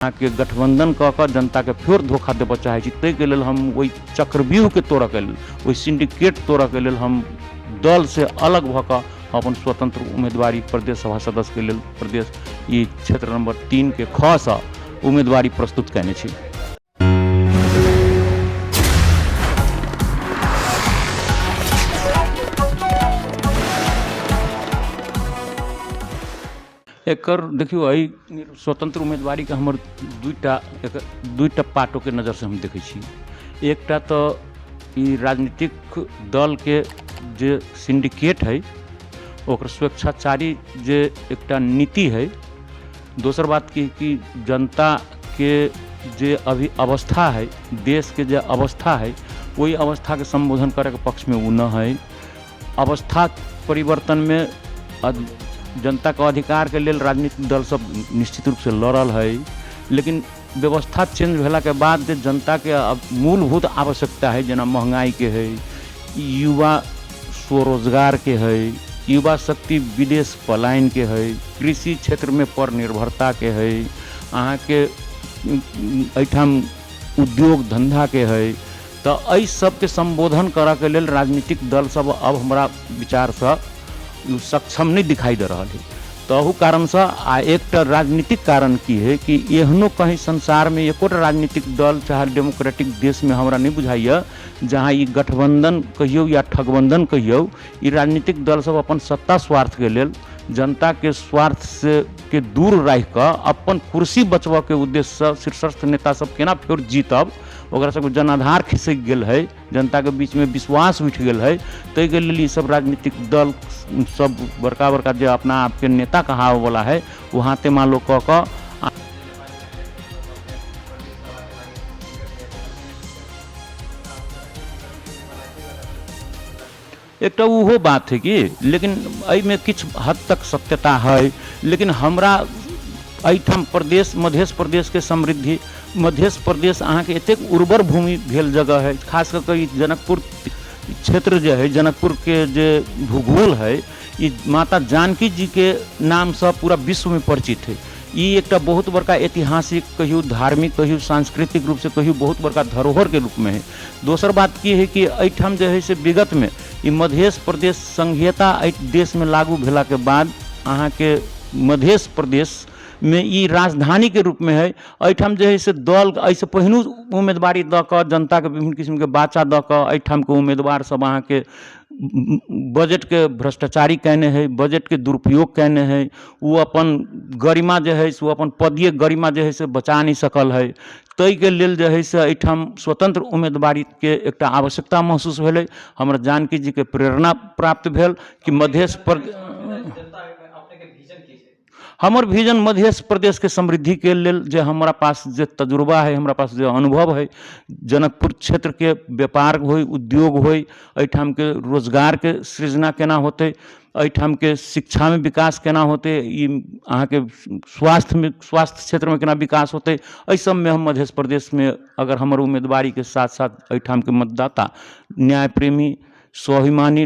यहाँ के गठबंधन कऽ कऽ जनता के फेर धोखा देबऽ चाहै छी। ताहि के लेल हम ओहि चक्रव्यूह के तोड़ऽ के लेल, ओहि सिंडिकेट तोड़ऽ के लेल हम दल से अलग भऽ कऽ अपन स्वतंत्र उम्मीदवारी प्रदेश सभा सदस्य के लेल प्रदेश ई क्षेत्र नंबर 3 के ख सँ उम्मीदवारी प्रस्तुत कयने छी। एकर देखियो एहि स्वतंत्र उम्मीदवारी के हमर दुईटा पार्टों के नज़र से हम देखै छी। एकटा तो ई राजनीतिक दल के जे सिंडिकेट है ओकर स्वेच्छाचारी जे एकटा नीति है। दोसर बात कि जनता के जे अभी अवस्था है, देश के जे अवस्था है, वही अवस्था के संबोधन करे के पक्ष में वो न है। अवस्था परिवर्तन में जनता के अधिकार के लेल राजनीतिक दल सब निश्चित रूप से लड़ल है, लेकिन व्यवस्था चेंज भेला के बाद जे जनता के मूलभूत आवश्यकता है, जना महंगाई के है, युवा स्वरोजगार के है, युवा शक्ति विदेश पलायन के है, कृषि क्षेत्र में पर निर्भरता के है, अहाँ के एठाम उद्योग धंधा के है, तो एहि सब के संबोधन करा के लेल राजनीतिक दल सब अब हमारा विचार से सक्षम नहीं दिखाई दे रहा है। तो कारण से आ एक राजनीतिक कारण की है कि एहनो कहीं संसार में एकोटा राजनीतिक दल चाहे डेमोक्रेटिक देश में हमरा नहीं बुझाइए जहाँ ये गठबंधन कहियो या ठगबंधन कहियो, ये राजनीतिक दल सब अपन सत्ता स्वार्थ के लेल, जनता के स्वार्थ से के दूर रह कर अपन कुर्सी बचबा के उद्देश्य से शीर्षस्थ नेता सब केना फेर जीतब, ओकरा सबके जनाधार खिसक गेल है, जनता के बीच में विश्वास उठ गेल है। ताहि के लेल सब राजनीतिक दल सब बड़का बड़का जो अपना आपके नेता कहा वाला है वहाँ ते मान लो कह एक तो वो बात है कि लेकिन में किछ हद तक सत्यता है। लेकिन हमरा एठाम प्रदेश मध्य प्रदेश के समृद्धि, मध्य प्रदेश अहाँ के एतेक उर्वर भूमि भेल जगह है, खास करके जनकपुर क्षेत्र जो है, जनकपुर के जो भूगोल है, ये माता जानकी जी के नाम से पूरा विश्व में परिचित है। ये एक बहुत बड़का ऐतिहासिक कहियो, धार्मिक कहियो, सांस्कृतिक रूप से कहियो बहुत बड़का धरोहर के रूप में है। दोसर बात की है कि एठाम जो है से विगत में ये मध्य प्रदेश संघीयता देश में लागू भेला के बाद अहाँ के मध्य प्रदेश में ये राजधानी के रूप में है। एठाम जो है से दल ऐसे पहिनू उम्मीदवारी द क जनता के विभिन्न किस्म के बाचा द क एठाम के उम्मीदवार सब अहाँ के बजट के भ्रष्टाचारी कहने है, बजट के दुरुपयोग कहने है, वो अपन गरिमा जो है वो अपन पदीय गरिमा जो है से बचा नहीं सकल है। ताहि के लेल जो है से एठाम स्वतंत्र उम्मीदवारी के एक आवश्यकता महसूस भेलै। हमरा जानकी जी के प्रेरणा प्राप्त भेल कि मध्य हमर विजन मध्य प्रदेश के समृद्धि के लेल जे हमारा पास जो तजुर्बा है, हमारा पास जो अनुभव है, जनकपुर क्षेत्र के व्यापार हो, उद्योग हो, एठाम के रोजगार के सृजना केना होते, एठाम के शिक्षा में विकास केना होते, अहाँ के स्वास्थ्य क्षेत्र में केना विकास होते, एहि सब में हम मध्य प्रदेश में अगर हमर उम्मीदवारी के साथ साथ एठाम के मतदाता न्याय प्रेमी, स्वाभिमानी,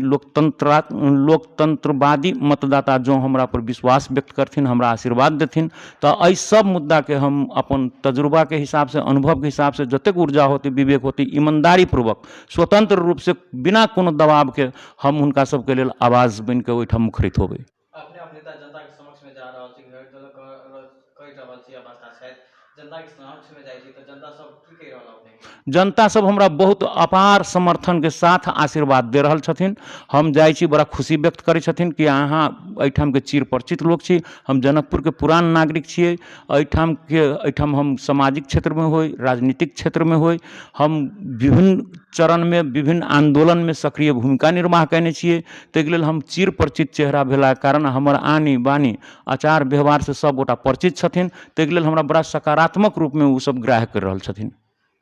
लोकतंत्रवादी मतदाता जो हमरा पर विश्वास व्यक्त करथिन, हमरा आशीर्वाद देथिन, तो एहि सब मुद्दा के हम अपन तजुर्बा के हिसाब से, अनुभव के हिसाब से जतेक ऊर्जा होती, विवेक होती, ईमानदारी पूर्वक स्वतंत्र रूप से बिना कोनो दबाव के हम उनका सबके लेल आवाज बन के ओहिठाम मुखरित होबे। जनता के समक्ष में जा रहल छी, कहि रहल छी अवस्था शायद जनता के समक्ष में जाइ छी तो जनता सब की कहि रहल अपने? जनता सब हमरा बहुत अपार समर्थन के साथ आशीर्वाद दे रहल छथिन। हम जाइ छी बड़ा खुशी व्यक्त करै छथिन कि अहाँ एठाम के चिर परिचित लोग छी, हम जनकपुर के पुरान नागरिक छियै। एठाम हम सामाजिक क्षेत्र में होय, राजनीतिक क्षेत्र में होय, हम विभिन्न चरण में, विभिन्न आंदोलन में सक्रिय भूमिका निर्वाह कयने छियै। ताहि लेल हम चिर परिचित चेहरा भेला कारण हमर आनी बानी आचार व्यवहार से सब गोटा परिचित छथिन। ताहि लेल हमरा बड़ा सकारात्मक रूप में वो सब ग्राह्य कर रहल छथिन।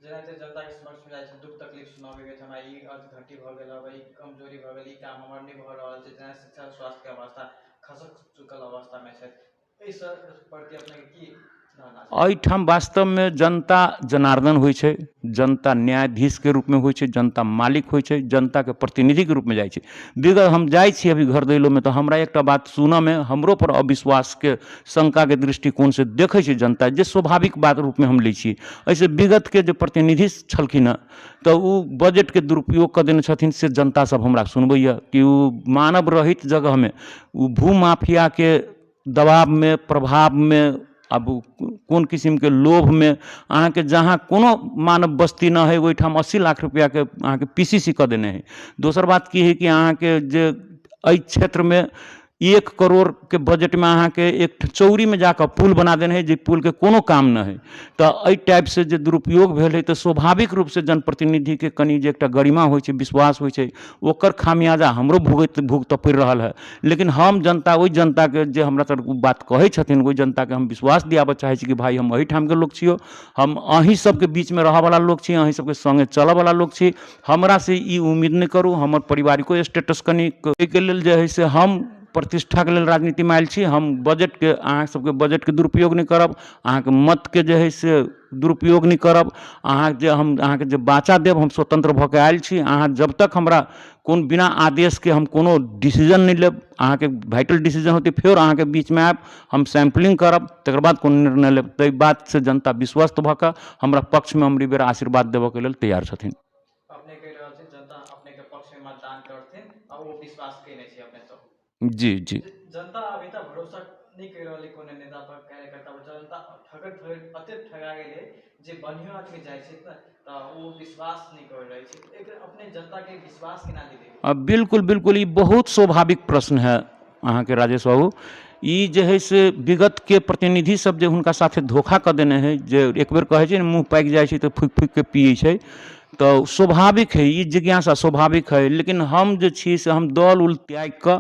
जनता के समक्ष में जाइ छै, दुख तकलीफ सुनाबे के हमरा ई घटी भ गेल, ई कमजोरी भ गेल, ई काम हमर नहीं भ रहल छै, जेना शिक्षा स्वास्थ्य के अवस्था खसक चुकल अवस्था में छै, एहि सब प्रति अपने की एहिठाम वास्तव में जनता जनार्दन होइ छै, जनता न्यायाधीश के रूप में होइ छै, जनता मालिक होइ छै, जनता के प्रतिनिधि के रूप में जाइ छै। विगत हम जाइ छी अभी घर दैलो में तो हमरा एकटा बात सुनऽ में हमरो पर अविश्वास के शंका के दृष्टिकोण से देखै छै जनता, जे स्वाभाविक बात रूप में हम लै छी। ऐसे विगत के जो प्रतिनिधि छलखिन हँ तो उ बजट के दुरुपयोग कर देने छथिन से जनता सब हमरा सुनबैया कि उ मानव रहित जगह में उ भू माफिया के दबाव में प्रभाव में अब कौन किस्म के लोभ में अहाँ के जहाँ कोनो मानव बस्ती न है ओहिठाम 80 लाख रुपया के अहाँ के पीसीसी कर देने है। दोसर बात की है कि अहाँ के जे एहि क्षेत्र में 1 करोड़ के बजट में अहाँ के एक चौरी में जाकर पुल बना देने है, जे पुल के कोनो काम न है। तो एहि टाइप से जे दुरुपयोग भेल है तो स्वाभाविक रूप से जनप्रतिनिधि के कनी जे एकटा गरिमा होइ छै, विश्वास होइ छै, ओकर खामियाजा हमरो भुगतऽ पड़ि रहल है। लेकिन हम जनता ओहि जनता के जे हमरा तर बात कहै छथिन ओहि जनता के हम विश्वास दियाबऽ चाहै छी कि भाई हम एहिठाम के लोग छियो, हम अहीं सबके बीच में रहऽ वाला लोग छी, अहीं सबके संगे चलऽ वाला लोग छी। हमरा से ई उम्मीद नहीं करू, हमर पारिवारिको स्टेटस कनी के लेल जे है से हम प्रतिष्ठा के लेल राजनीति में आयल छी। हम बजट के अहाँ सबके बजट के दुरुपयोग नहीं करब, अहाँ के मत के जे है से दुरुपयोग नहीं करब। अहाँ जे हम अहाँ के जे बाचा देब हम स्वतंत्र भऽ के आयल छी। अहाँ जब तक हमरा कोन बिना आदेश के हम कोनो डिसीजन नहीं लेब, अहाँ के वाइटल डिसीजन होते फिर अहाँ के बीच में आयब, हम सैम्पलिंग करब तकर बाद कोनो निर्णय लेब। तो बात से जनता विश्वस्त भऽ के हमरा पक्ष में हमरी बेर आशीर्वाद देबऽ के लेल तैयार छथिन। अपने कहि रहल छी जनता अपने के पक्ष में मतदान करथिन आ वो विश्वास केने छी अपने सब। जी जी जनता अभी तक भरोसा नहीं कर रही कोनो नेता पर, कार्यकर्ता पर। जनता ठगत अते ठगा गेले जे बढ़िया आदमी जाय छै त वो विश्वास नहीं कर रही छै। एक अपने जनता के विश्वास केना दिले? बिल्कुल बिल्कुल, ये बहुत स्वाभाविक प्रश्न है अहाँ के राजेश बाबू। ई जे है से विगत के प्रतिनिधि सब जे हुनका साथे धोखा कर देने है, जे एक बेर कहे छै ने मुँह पाकि जाइ छै तो फूक फूक के पिए छै, तो स्वाभाविक है, ई जिज्ञासा स्वाभाविक है। लेकिन हम जे छी से हम दल उल त्याग कऽ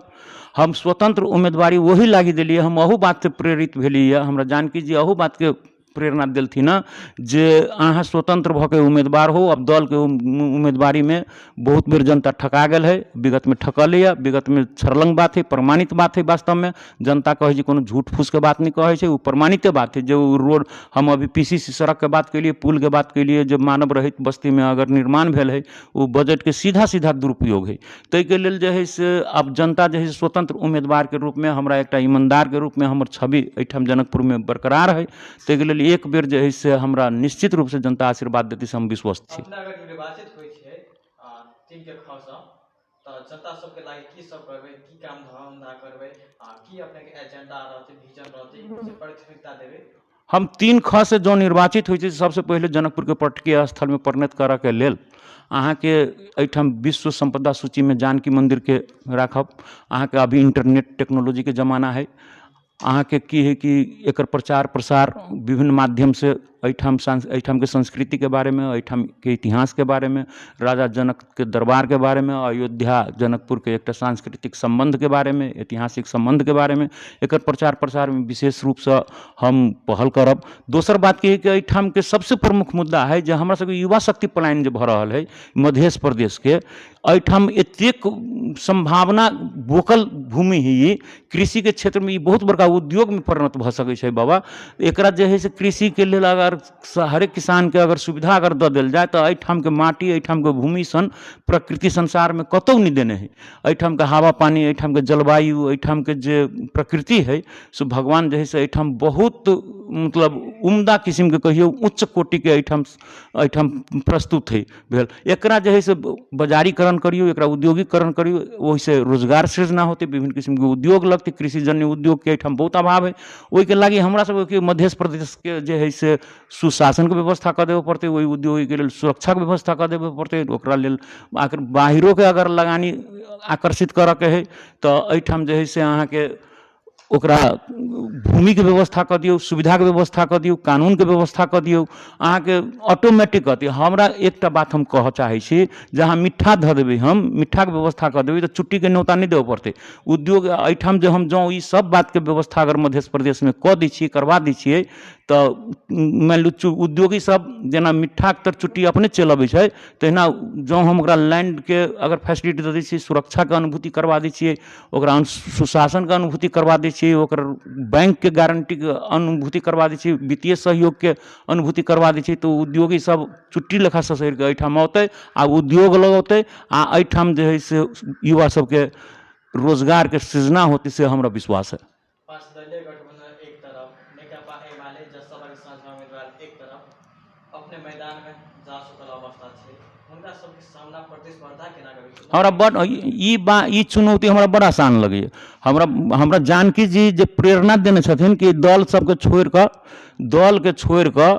हम स्वतंत्र उम्मीदवारी वही लागी दिलिए। हम अहू बात से प्रेरित भेलिए, हमरा जानकी जी अहू बात के प्रेरणा देलथिन न जे अहाँ स्वतंत्र भऽ के उम्मीदवार हो। अब दल के उम्मीदवारी में बहुत बेर जनता ठका गेल है, विगत में ठकल है, विगत में छरलंग बात है, प्रमाणित बात है। वास्तव में जनता कहे छै कोनो झूठ फूस के बात नहीं कहे छै, वो प्रमाणित बात है। जो रोड हम अभी पीसीसी सड़क के बात के लिए, पुल के बात के लिए, जो मानव रहित बस्ती में अगर निर्माण भेल है वो बजट के सीधा सीधा दुरुपयोग है। ताहि के लेल जे है से अब जनता जे है स्वतंत्र उम्मीदवार के रूप में हमरा एकटा ईमानदार के रूप में हमर छवि एहिठाम जनकपुर में बरकरार है। ताहि के लेल एक बेर जे है से हमरा निश्चित रूप से जनता आशीर्वाद देती से हम विश्वस्त छी। अपने अगर निर्वाचित होइ छै 3 के ख सँ त जनता सब के लागि की सब करबै, की काम धंधा करबै, की अपने के एजेंडा रहते, विजन रहते, से प्राथमिकता देबै? हम 3 ख से जो निर्वाचित होइ छै सबसे पहले जनकपुर के पर्यटकीय स्थल में परिणत करऽ के लेल अहाँ के एहिठाम विश्व संपदा सूची में जानकी मंदिर के राखब। अहाँ के अभी इंटरनेट टेक्नोलॉजी के जमाना है, अहाँ के की है कि एकर प्रचार प्रसार विभिन्न माध्यम से एहिठाम के संस्कृति के बारे में, एहिठाम के इतिहास के बारे में, राजा जनक के दरबार के बारे में, अयोध्या जनकपुर के एक सांस्कृतिक संबंध के बारे में, ऐतिहासिक संबंध के बारे में एकर प्रचार प्रसार में विशेष रूप से हम पहल करब। दोसर बात की है कि एहिठाम के सबसे प्रमुख मुद्दा है जे हमरा सबके युवा शक्ति पलायन जे भऽ रहल है मध्य प्रदेश के, एहिठाम एतेक संभावना बोकल भूमि है, कृषि के क्षेत्र में बहुत बड़का उद्योग में परिणत भऽ सकै छै बाबा। एकरा जे है से कृषि के लेल अगर हरेक किसान के अगर सुविधा अगर दऽ देल जाए तो एहिठाम के माटी, एहिठाम के भूमि सन प्रकृति संसार में कतौ नहीं देने है। एहिठाम के हवा पानी, एहिठाम के जलवायु, एहिठाम के जे प्रकृति है सो भगवान जे है से एहिठाम बहुत मतलब उम्दा किस्म के कहियो उच्च कोटि के एहिठाम प्रस्तुत है भेल। एकरा जे है से बाजारीकरण करियो, एकरा उद्योगीकरण करियो, ओहिसे रोजगार सृजना होते, विभिन्न किस्म के उद्योग लगते, कृषि जन्य उद्योग के एहिठाम बहुत अभाव है। ओहि के लागी हमरा सब के मध्य प्रदेश के जे है से सुशासन के व्यवस्था कर देवे पड़ते, वही उद्योग के लेल सुरक्षा के व्यवस्था कर देवे पड़ते। ओकरा लेल आखिर बाहरों के अगर लगानी आकर्षित करऽ के है तो एहिठाम जे है से अहाँ के ओकरा भूमि के व्यवस्था कर दियो, सुविधा के व्यवस्था कर दियो, कानून के व्यवस्था कर दियो, अहाँ के ऑटोमेटिक कहते। हमरा एकटा बात हम कह चाहे छी, जहाँ मीठा धऽ देबै, हम मीठा के व्यवस्था कर देबै तो चुट्टी के न्योता नहीं देवे पड़ते। उद्योग एहिठाम जे हम जाऊँ ई सब बात के व्यवस्था अगर मध्य प्रदेश में कऽ दै छियै, करवा दै छियै तो मान लू उद्योगी सब जेना मिठाक तर चुट्टी अपने चल अबै छै, तहिना जँ हम ओकरा लैंडके अगर फैसिलिटी दऽ दै छियै, सुरक्षाके अनुभूति करवा दै छियै, ओकरा सुशासनके अनुभूति करवा दै छियै, ओकर बैंकके गारंटीके अनुभूति करवा दै छियै, वित्तीय सहयोगके अनुभूति करवा दै छियै, तो उद्योगी सब चुट्टी लेखा ससैर कऽ एहिठाम औतै आ उद्योग लगौतै आ एहिठाम जे है से युवा सबके रोजगारके सृजना होतै, से हमरा विश्वास है। पांच दलीय गठबंधन एक तरफ, नेकपा एमाले जसपा के साझा उम्मीदवार एक तरफ, अपने मैदान में जा चुकल अवस्था छै, हुनका सबके सामना प्रतिस्पर्धा केना करै छै? हमरा बड़ ई चुनौती हमरा बड़ा आसान लगैए। हमरा जानकी जी जे प्रेरणा देने छथिन कि दल सबके छोड़ि कऽ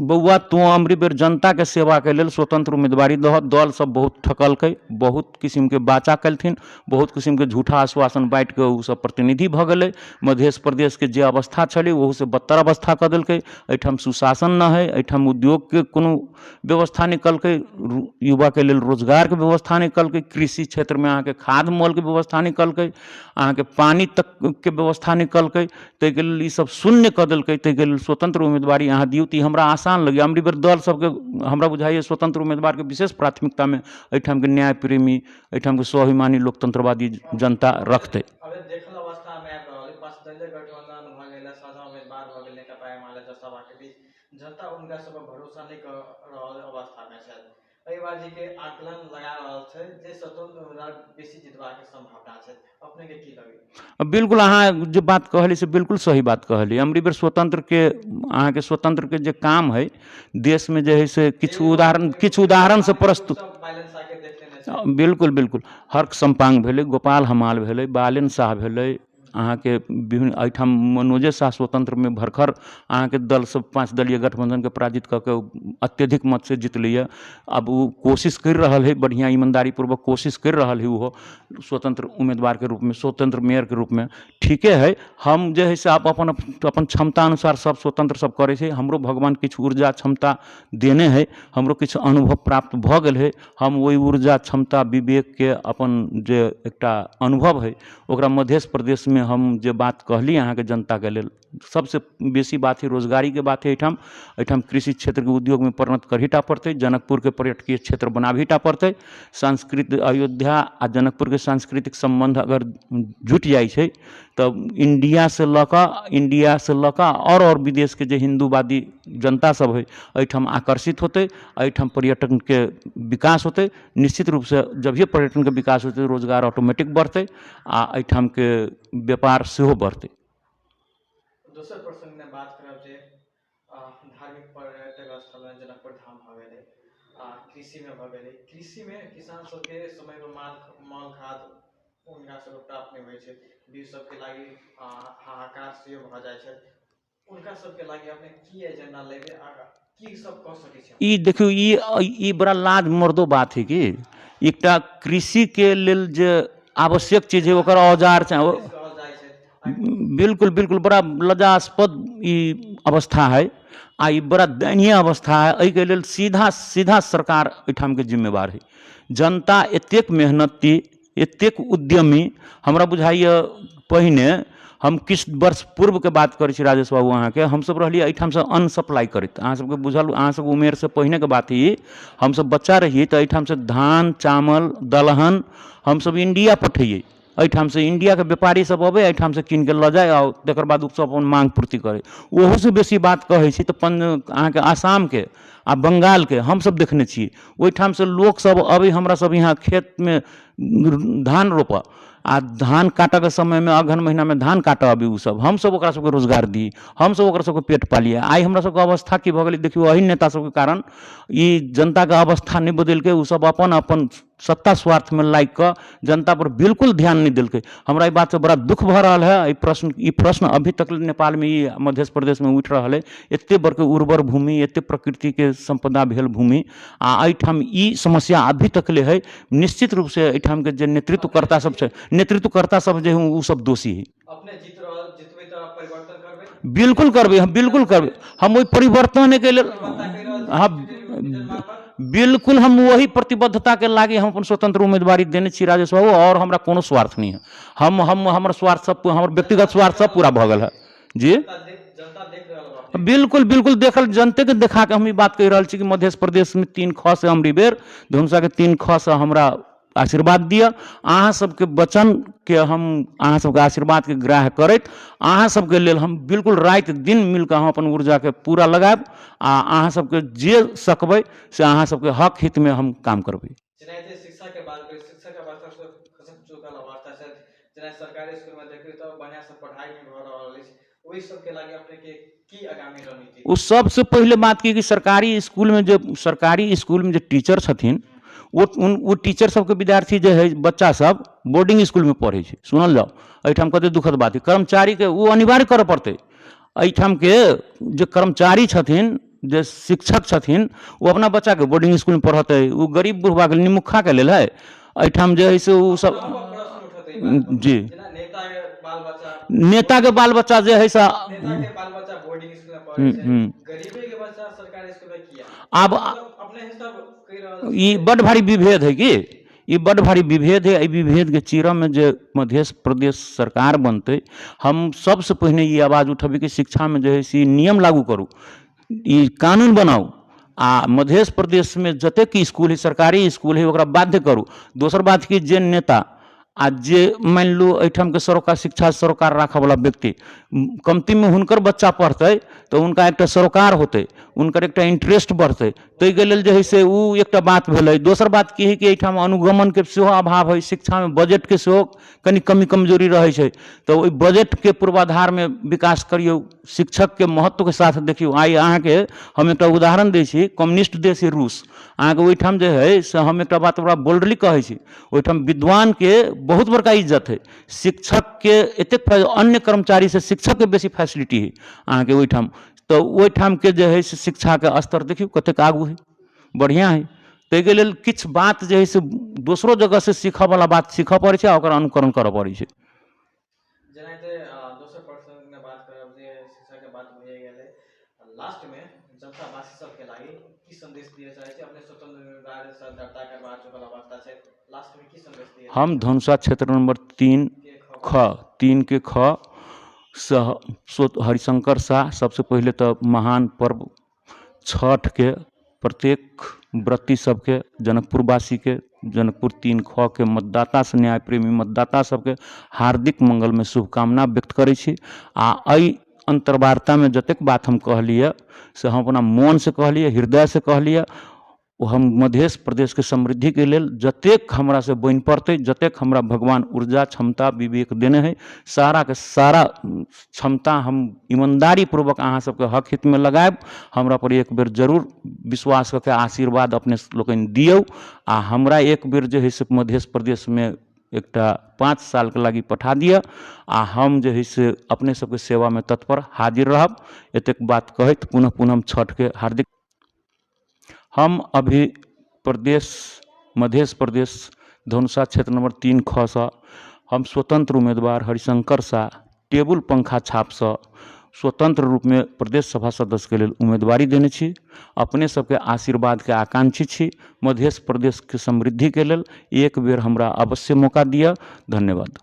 बउआ तू अमरी बेर जनता के सेवा के लेल स्वतंत्र उम्मीदवारी दह। दल सब बहुत ठकलकै, बहुत किस्म के बाचा कलथिन, बहुत किस्म के झूठा आश्वासन बाँटि के उ सब प्रतिनिधि भऽ गेलै। मध्य प्रदेश के जे अवस्था छलै ओहू से बदतर अवस्था कऽ देलकै। एहिठाम सुशासन न है, एहिठाम उद्योग के कोनो व्यवस्था नहीं कलकै, युवा के लेल रोजगार के व्यवस्था नहीं कलकै, कृषि क्षेत्र में अहाँके खाद मोल के व्यवस्था नहीं कलकै, अहाँके पानी तक के व्यवस्था नहीं कलकै। ताहिके लेल ई सब शून्य कऽ देलकै। ताहिके लेल स्वतंत्र उम्मीदवारी अहाँ दियौ तऽ हमरा आसान लगे। अमरी बेर दल सबके हमरा बुझाइए स्वतंत्र उम्मीदवार के विशेष प्राथमिकता में एहिठाम के न्याय प्रेमी, एहिठाम के स्वाभिमानी लोकतंत्रवादी जनता रखते। अबे देखल अवस्था में आबि रहल पांच दलीय गठबंधन भऽ गेल, साझा उम्मीदवार भऽ गेल, नेकपा एमाले जसपा के बीच जनता उनका सब पर भरोसा नहीं कर रहल अवस्था में छै। एहि बार जी के आकलन लगा रहल छै जे स्वतंत्र उम्मीदवार बेसी जितबा के संभावना छै, अपने के की लगे? बिल्कुल अहाँ जो बात कहली से बिल्कुल सही बात कहली। अमरी बेर स्वतंत्र के अहाँके स्वतंत्र के जे काम है देश में जे है से किछु उदाहरण से प्रस्तुत बिल्कुल बिल्कुल हर्क सम्पांग भेलै, गोपाल हमाल भेलै, बालेन शाह भेलै, अहाँके विभिन्न एहिठाम मनोजे शाह स्वतंत्र में भरखर अहाँके दल सब पांच दलीय गठबंधन के पराजित कऽ के अत्यधिक मत से जितलैए। अब वो कोशिश कर रहल है, बढ़िया ईमानदारी पूर्वक कोशिश कर रहल है वो स्वतंत्र उम्मीदवार के रूप में, स्वतंत्र मेयर के रूप में। ठीके है, हम जे है से आप अपन क्षमता अनुसार सब स्वतंत्र सब करे छै। हमरो भगवान किछु ऊर्जा क्षमता देने है, हमरो किछु अनुभव प्राप्त भऽ गेल है। हम वही ऊर्जा क्षमता विवेक के अपन जे एकटा अनुभव है ओकरा मध्य प्रदेश में हम जे बात कहली अहाँके जनता के लेल, सबसे बेसी बात है रोजगारी के बात है। एहिठाम कृषि क्षेत्र के उद्योग में परिणत करहीटा पड़तै, जनकपुर के पर्यटकीय क्षेत्र बनाबहीटा पड़तै। सांस्कृतिक अयोध्या आ जनकपुर के सांस्कृतिक संबंध अगर जुट जाइ छै तब इंडिया से लऽ कऽ और विदेश के जे हिंदूवादी जनता सब है एहिठाम आकर्षित होते, एहिठाम पर्यटन के विकास होते। निश्चित रूप से जब ये पर्यटन के विकास होते रोजगार ऑटोमेटिक बढ़ते आ एहिठाम के व्यापार सेहो बढ़ते। दोसर प्रसंग में बात करब जे धार्मिक पर्यटक स्थल में जनकपुर धाम भऽ गेलै, कृषि में भऽ गेलै। कृषि में किसान सबके समय पर माल खाद उनका सब प्राप्त नहीं होइ छै, बीज सबके लागी हाहाकार से भऽ जाइ छै। उनका सबके लागी अपने की एजेंडा लेबे आ की सब कऽ सकै छै? ई देखियो ई बड़ा लाज मर्दो बात है कि एकटा कृषि के लेल जे आवश्यक चीज है ओकर औजार चाहिए। बिल्कुल बिल्कुल बड़ा लज्जास्पद ई अवस्था है आ ई बड़ा दयनीय अवस्था है। एहि के लेल सीधा सरकार एहिठाम के जिम्मेवार है। जनता एतेक मेहनती, एतेक उद्यमी, हमरा बुझाइए पहिने हम किछु वर्ष पूर्व के बात करै छी राजेश बाबू अहाँके, हमसब रहलिए एहिठाम से अन्न सप्लाई करैत। अहाँ सबके बुझल, अहाँ सब उमेर से पहिने के बात ही, हमसब बच्चा रहिए तो एहिठाम से धान चावल दलहन हमसब इंडिया पठैये। एहिठाम से इंडिया के व्यापारी सब अबै, एहिठाम से कीन के लऽ जाए और तकर बाद सब अपन मांग पूर्ति करे। ओहो से बेसी बात कहै छी तऽ अहाँके आसाम के आ बंगाल के हमसब देखने छियै। ओहिठाम से लोक सब अबै, हमरा सब यहाँ खेत में धान रोपऽ आ धान काटऽ के समय में अगहन महीना में धान काटऽ अभी उ सब, हम सब ओकरा सबके रोजगार दी, हम सब ओकरा सबके पेट पालिए। आइ हमरा सबके अवस्था की भऽ गेलै देखियो, एहि नेता सबके कारण ई जनता के अवस्था नहीं बदलकै। उ सब अपन सत्ता स्वार्थ में लागि कऽ जनता पर बिल्कुल ध्यान नहीं दिलकै। हमरा ई बात से बड़ा दुख भऽ रहल है। ई प्रश्न अभी तक नेपाल में, ई मध्य प्रदेश में उठि रहल है। एते बड़के उर्वर भूमि, एते प्रकृति के संपदा भेल भूमि आ एहिठाम ई समस्या अभी तक ले है। निश्चित रूप से एहिठाम के जे नेतृत्वकर्ता सब छै, नेतृत्वकर्ता सब जे उ सब दोषी है। अपने जितबै तऽ परिवर्तन करबै? बिल्कुल करबै, हम बिल्कुल करबै। हम ओहि परिवर्तन के लेल बिल्कुल हम वही प्रतिबद्धता के लागी हम अपन स्वतंत्र उम्मीदवारी देने छी राजेश बाबू, और हमरा कोनो स्वार्थ नहीं है। हमर स्वार्थ सब, हमर व्यक्तिगत स्वार्थ सब पूरा भऽ गेल है जी। जनता देख रहल बिल्कुल बिल्कुल देखल जनते के देखा के हम ई बात कह रहल छी कि मध्य प्रदेश में 3 ख से अमरी बेर धनुषा के 3 ख से हमरा आशीर्वाद दिया। अहाँ सबके वचन के हम अहाँ सबके आशीर्वाद के ग्राह्य करैत अहाँ सबके लेल हम बिल्कुल रात दिन मिलकर हम अपन ऊर्जा के पूरा लगायब आ अहाँ सबके जे सकबै से अहाँ सबके हक हित में हम काम करबै। जेनाहिते शिक्षा के बात करी, शिक्षा के वास्ते खसक चुकल अवस्था छै, जेना सरकारी स्कूल में देखियो तो बढ़िया से पढ़ाई नहीं भ रहल अछि, ओहि सब के लागि अपने के की आगामी रणनीति? उस सबसे पहले बात की कि सरकारी स्कूल में जो टीचर छथिन वो टीचर सबके विद्यार्थी जो है बच्चा सब बोर्डिंग स्कूल में पढ़े छै। सुनल जाओ एहिठाम कते दुखद बात है, कर्मचारी के वो अनिवार्य करऽ पड़तै। एहिठाम के जो कर्मचारी छथिन जो शिक्षक छथिन वो अपना बच्चा के बोर्डिंग स्कूल में पढ़ते, वो गरीब बुढ़वा के निमुखा के लेल है। एहिठाम जो है से वो सब जी नेता के बाल बच्चा जो है से बोर्डिंग स्कूल में पढ़े छै, गरीबे के बच्चा सरकारी स्कूल में किया? अब अपने हिसाब कह रहल ये बड़ भारी विभेद है कि ये बड़ भारी विभेद है। विभेद के चीरा में जो मध्य प्रदेश सरकार बनते हम सबसे पहले ये आवाज उठेबे कि शिक्षा में जो है से नियम लागू करू, ये कानून बनाऊ आ मध्य प्रदेश में जतेक स्कूल है सरकारी स्कूल है ओकरा बाध्य करू। दोसर बात कि जे नेता आ जे मान लू एहिठाम के सरोकार शिक्षा सरोकार राखे वाला व्यक्ति कमती में हुनकर बच्चा पढ़ते तो उनका एक सरोकार होते, उनकर एक इंटरेस्ट बढ़ते, ताहि के लेल जे है से उ एक बात भेलै। दोसर बात की है कि एहिठाम अनुगमन के सेहो अभाव है, शिक्षा में बजट के सेहो कनि कमी कमजोरी रहे छै, तो ओहि बजट के पूर्वाधार में विकास करियो। शिक्षक के महत्व के साथ देखियो, आई अहाँ के हम एक उदाहरण दै छी, कम्युनिस्ट देश है रूस, अहाँ के ओहिठाम जे है से हम एक बात बड़ा बोल्डली कहै छी, ओहिठाम विद्वान के बहुत बड़का इज्जत है, शिक्षक के एतेक अन्य कर्मचारी से शिक्षक के बेसी फैसिलिटी है अहाँ के ओहिठाम। तो ओहिठाम के जे है से शिक्षा के स्तर देखियो कतेक आगू है, बढ़िया है। ताहि के लेल किछु बात जे है से दोसरो जगह से सीखऽ वाला बात सीखऽ पड़ै छै, ओकर अनुकरण करऽ पड़ै छै। जेनाहिते दोसर पर्सन में बात करब जे शिक्षा के बात भए गेलै, लास्ट में जनता वासी सब के लागि की संदेश दिए चाहै छै? अपने स्वतंत्र उम्मीदवार से दर्ता करबा चुकल अवस्था छै, लास्ट में की संदेश दिए? हम धनुषा क्षेत्र नंबर 3 के ख हरिशंकर शाह सबसे पहले तो महान पर्व छठ के प्रत्येक व्रती सबके जनकपुरवासी के जनकपुर 3 ख के मतदाता से न्याय प्रेमी मतदाता सबके हार्दिक मंगल में शुभकामना व्यक्त करै छी। आ एहि अंतर्वार्ता में जतेक बात हम कहलिए से हम अपना मन से कहलिए, हृदय से कहलिए। वो हम मध्य प्रदेश के समृद्धि के लेल जतेक हमरा से बनि पड़ते, जतेक हमरा भगवान ऊर्जा क्षमता विवेक देने है, सारा के सारा क्षमता हम ईमानदारी पूर्वक अहाँ सबके हक हित में लगायब। हमरा पर एक बेर जरूर विश्वास करके आशीर्वाद अपने लोकनि दियौ आ हमरा एक बेर जे है से मध्य प्रदेश में एकटा 5 साल के लागी पठा दिया आ हम जे है से अपने सबके सेवा में तत्पर हाजिर रहब। एतेक बात कहैत पुनः हम छठ के हार्दिक हम अभी मध्य प्रदेश धनुषा क्षेत्र नंबर 3 ख से हम स्वतंत्र उम्मीदवार हरिशंकर शाह टेबुल पंखा छाप से स्वतंत्र रूप में प्रदेश सभा सदस्य के लेल उम्मीदवारी देने छी। अपने सबके आशीर्वाद के आकांक्षी छी। मध्य प्रदेश के समृद्धि के लेल एक बेर हमरा अवश्य मौका दिया। धन्यवाद।